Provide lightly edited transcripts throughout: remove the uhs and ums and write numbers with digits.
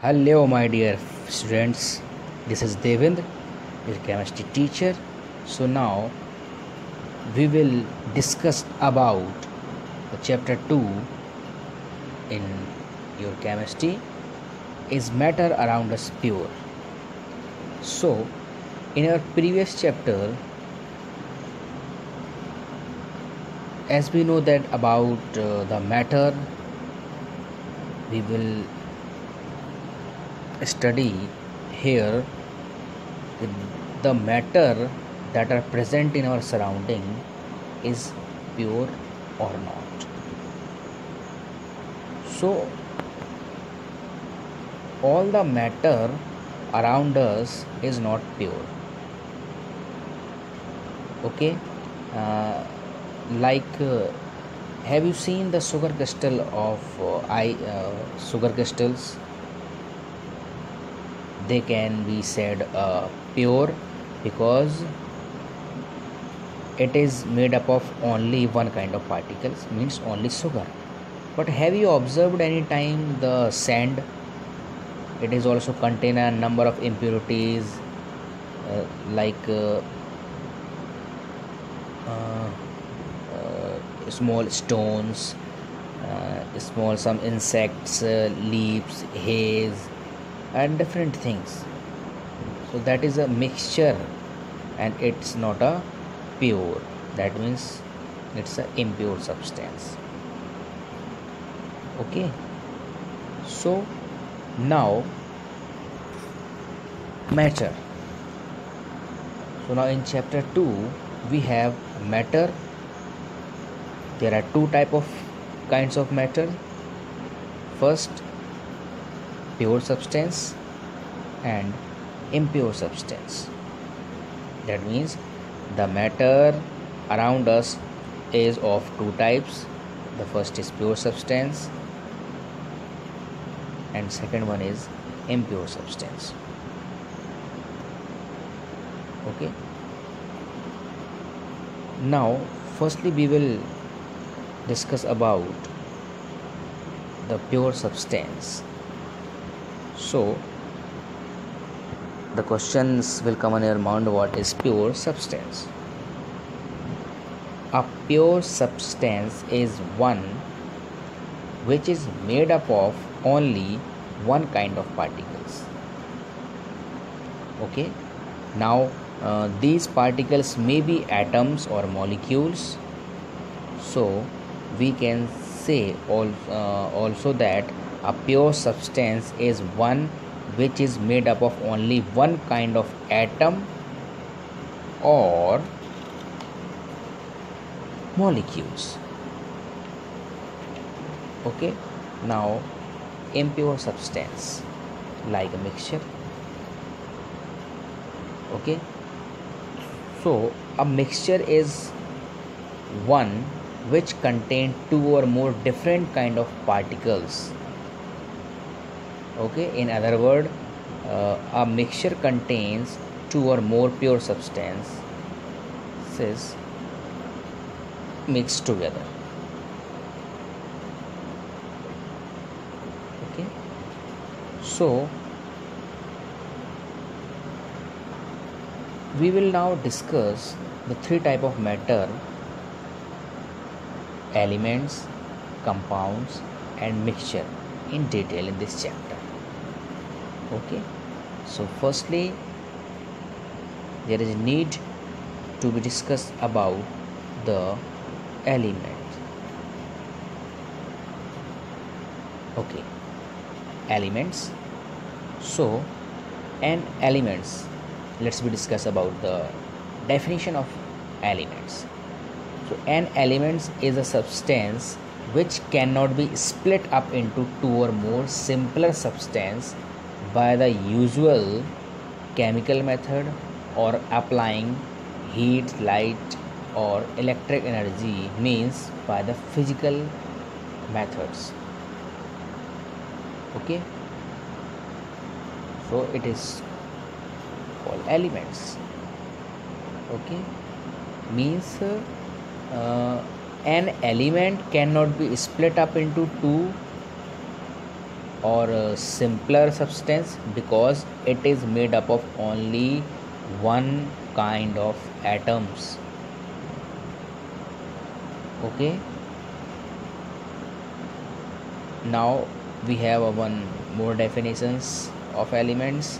Hello, my dear students. This is Devendra, your chemistry teacher. So now we will discuss about the chapter 2 in your chemistry is matter around us pure. So in our previous chapter, as we know that about the matter, we will study here the matter that are present in our surrounding is pure or not. So all the matter around us is not pure. Okay, uh, like have you seen the sugar crystal of sugar crystals? They can be said pure because it is made up of only one kind of particles, means only sugar. But have you observed any time the sand? It is also contain a number of impurities like uh, small stones, small some insects, leaves, haze, and different things. So that is a mixture, and it's not a pure. That means it's a impure substance. Okay. So now matter. So now in chapter 2 we have matter. There are two type of kinds of matter. First, pure substance and impure substance. That means the matter around us is of two types. The first is pure substance and second one is impure substance. Okay. Now firstly we will discuss about the pure substance. So the questions will come in your mind, what is pure substance? A pure substance is one which is made up of only one kind of particles. Okay. Now these particles may be atoms or molecules. So we can say also that a pure substance is one which is made up of only one kind of atom or molecules. Okay. Now impure substance like a mixture. Okay. So a mixture is one which contain two or more different kind of particles. Okay. In other word, a mixture contains two or more pure substances mixed together. Okay. So we will now discuss the three type of matter: elements, compounds, and mixture in detail in this chapter. Okay. So firstly, there is a need to be discussed about the element. Okay. Elements. So and elements, let's be discuss about the definition of elements. So an element is a substance which cannot be split up into two or more simpler substance by the usual chemical method or applying heat, light, or electric energy, means by the physical methods. Okay. So it is called elements. Okay. Means an element cannot be split up into two or a simpler substance because it is made up of only one kind of atoms. Okay, now we have one more definitions of elements.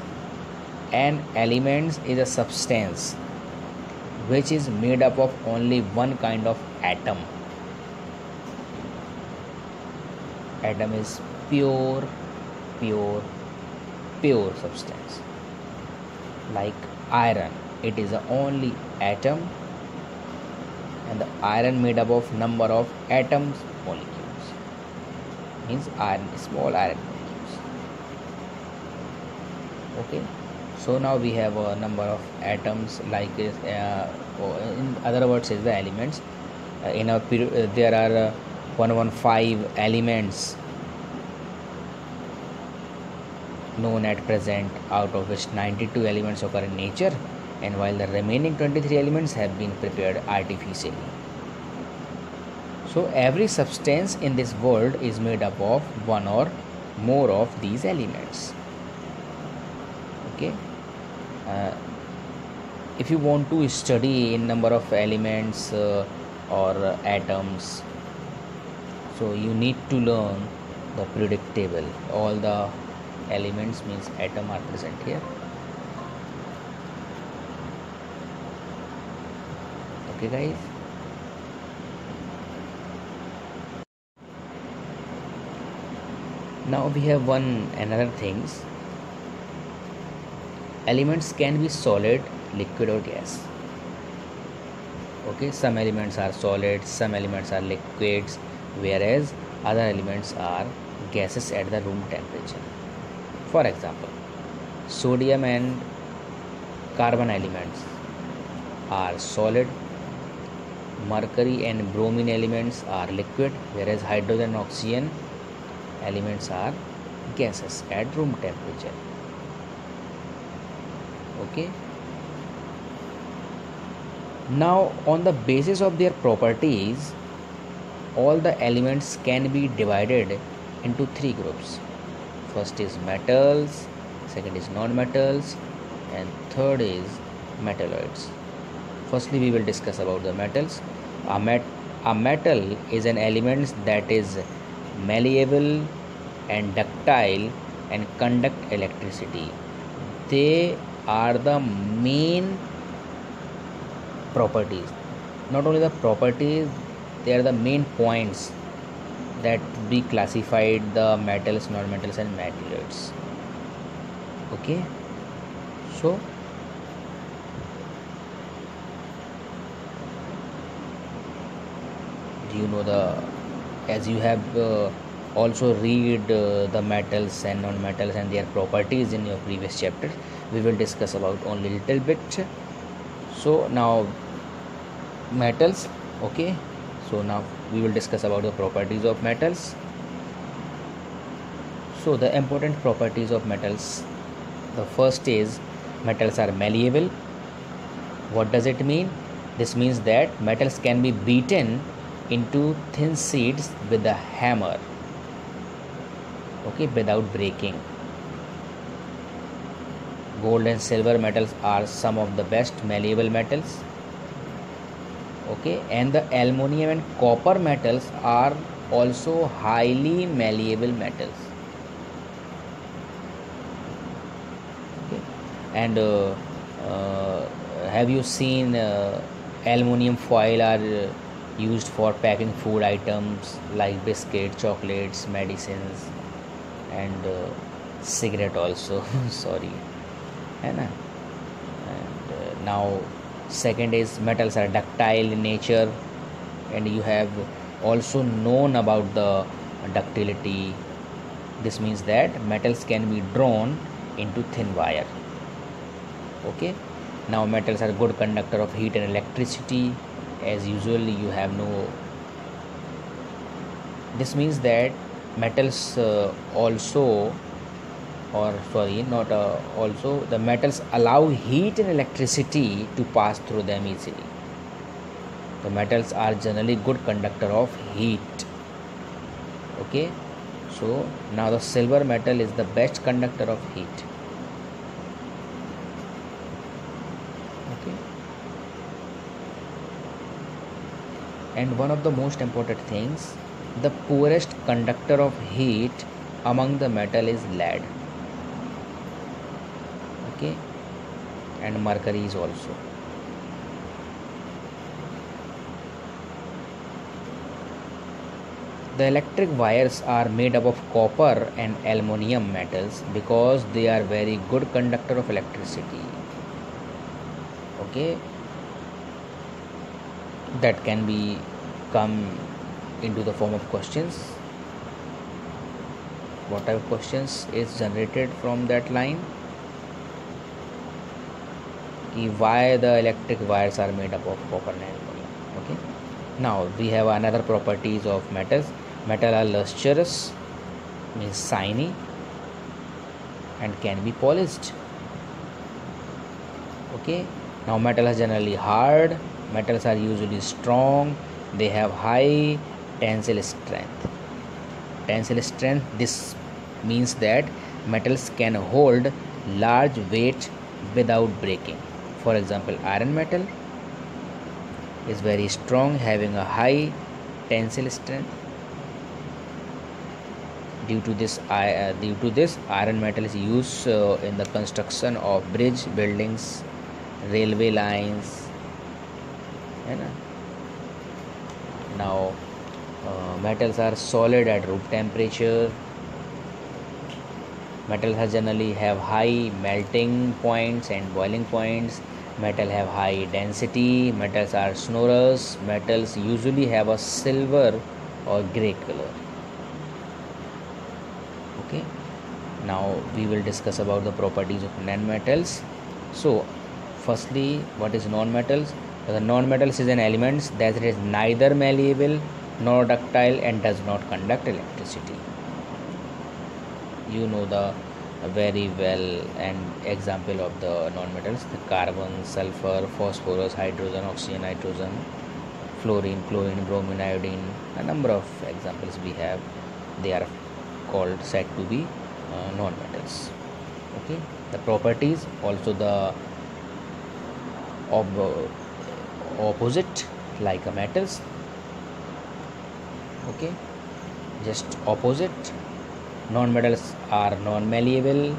An element is a substance which is made up of only one kind of atom. Atom is pure, pure, pure substance. Like iron, it is the only atom, and the iron made up of number of atoms molecules. Means iron, small iron molecules. Okay. So now we have a number of atoms, like in other words is the elements. In our there are 115 elements known at present, out of which 92 elements occur in nature, and while the remaining 23 elements have been prepared artificially. So every substance in this world is made up of one or more of these elements. Okay. If you want to study in number of elements or atoms, so you need to learn the periodic table. All the elements means atom are present here. Okay guys, now we have another things. Elements can be solid, liquid or gas. Okay, some elements are solid, some elements are liquids, whereas other elements are gases at the room temperature. For example, sodium and carbon elements are solid, mercury and bromine elements are liquid, whereas hydrogen and oxygen elements are gases at room temperature. Okay, now on the basis of their properties, all the elements can be divided into three groups. First is metals, second is non-metals, and third is metalloids. Firstly we will discuss about the metals. A metal is an element that is malleable and ductile and conduct electricity. They are the main properties. Not only the properties, they are the main points that we classified the metals, non-metals and metalloids. Okay, so do you know as you have also read the metals and non-metals and their properties in your previous chapters, we will discuss about only little bit. So now metals. Okay, so now we will discuss about the properties of metals. So the important properties of metals, the first is metals are malleable. What does it mean? This means that metals can be beaten into thin sheets with a hammer, okay, without breaking. Gold and silver metals are some of the best malleable metals. Okay, and the aluminum and copper metals are also highly malleable metals. Okay, and have you seen aluminum foil are used for packing food items like biscuit, chocolates, medicines, and cigarette also. Sorry, and now second is metals are ductile in nature, and you have also known about the ductility. This means that metals can be drawn into thin wire. Okay, now metals are good conductor of heat and electricity, as usually you have no. This means that metals also, or sorry, not also, the metals allow heat and electricity to pass through them easily. The metals are generally good conductor of heat. Okay, So now the silver metal is the best conductor of heat. Okay. And one of the most important things, the poorest conductor of heat among the metal is lead. Okay. And mercury is also. The electric wires are made up of copper and aluminium metals because they are very good conductor of electricity. Okay, that can be come into the form of questions. What type of questions is generated from that line? Why the electric wires are made up of copper and aluminium? Okay. Now we have another properties of metals. Metal are lustrous, means shiny, and can be polished. Okay. Now metals are generally hard. Metals are usually strong. They have high tensile strength. Tensile strength, this means that metals can hold large weight without breaking. For example, iron metal is very strong, having a high tensile strength. Due to this, iron metal is used in the construction of bridge buildings, railway lines. Now metals are solid at room temperature. Metals are generally have high melting points and boiling points. Metal have high density. Metals are sonorous. Metals usually have a silver or gray color. Okay. Now we will discuss about the properties of non-metals. So firstly, what is non-metals? The non-metals is an element that is neither malleable nor ductile and does not conduct electricity. You know the very well and example of the non-metals: the carbon, sulfur, phosphorus, hydrogen, oxygen, nitrogen, fluorine, chlorine, bromine, iodine. A number of examples we have. They are called, said to be non-metals. Okay. The properties, also the opposite like a metals. Okay, just opposite. Non-metals are non-malleable.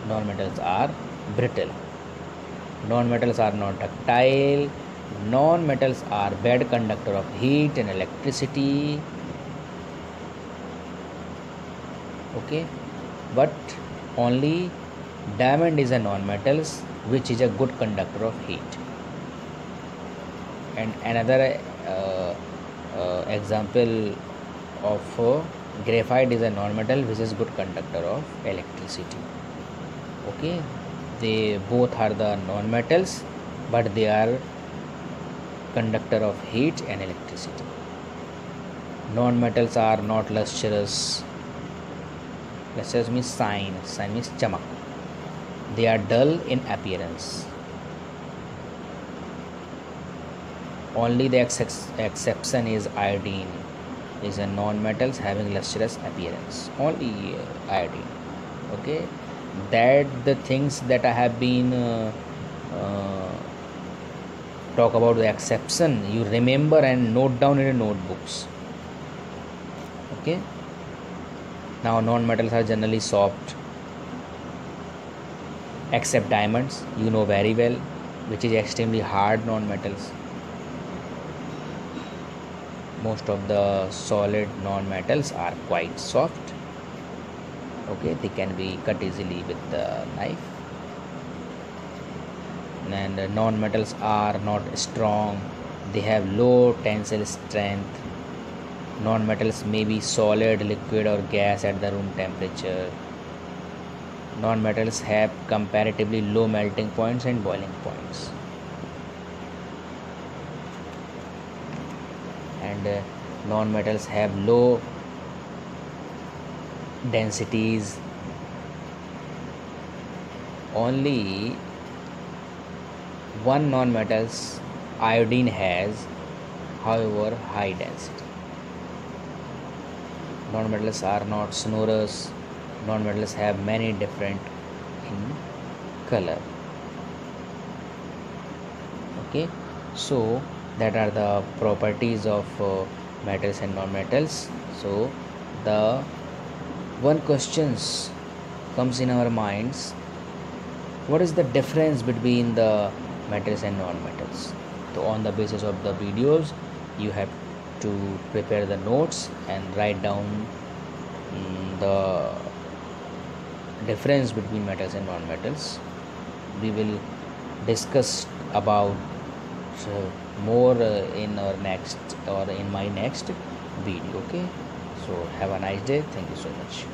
Non-metals are brittle. Non-metals are not ductile. Non-metals are bad conductor of heat and electricity. Okay, but only diamond is a non-metals which is a good conductor of heat. And another example of graphite is a non-metal which is good conductor of electricity. Okay, they both are the non-metals, but they are conductor of heat and electricity. Non-metals are not lustrous. Lustrous means shine means chamak. They are dull in appearance. Only the exception is iodine, is a non-metals having lustrous appearance. Only iodine. Okay, that the things that I have been talk about the exception, you remember and note down in your notebooks. Okay. Now non-metals are generally soft, except diamonds, you know very well, which is extremely hard non-metals. Most of the solid non-metals are quite soft. Okay, they can be cut easily with the knife. And non-metals are not strong. They have low tensile strength. Non-metals may be solid, liquid or gas at the room temperature. Non-metals have comparatively low melting points and boiling points. And non-metals have low densities. Only one non-metals, iodine, has however high density. Non-metals are not sonorous. Non-metals have many different in color. Okay, so that are the properties of metals and non-metals. So the one questions comes in our minds, what is the difference between the metals and non-metals? So on the basis of the videos, you have to prepare the notes and write down the difference between metals and non-metals. We will discuss about more in our next or in my next video. Okay, so have a nice day. Thank you so much.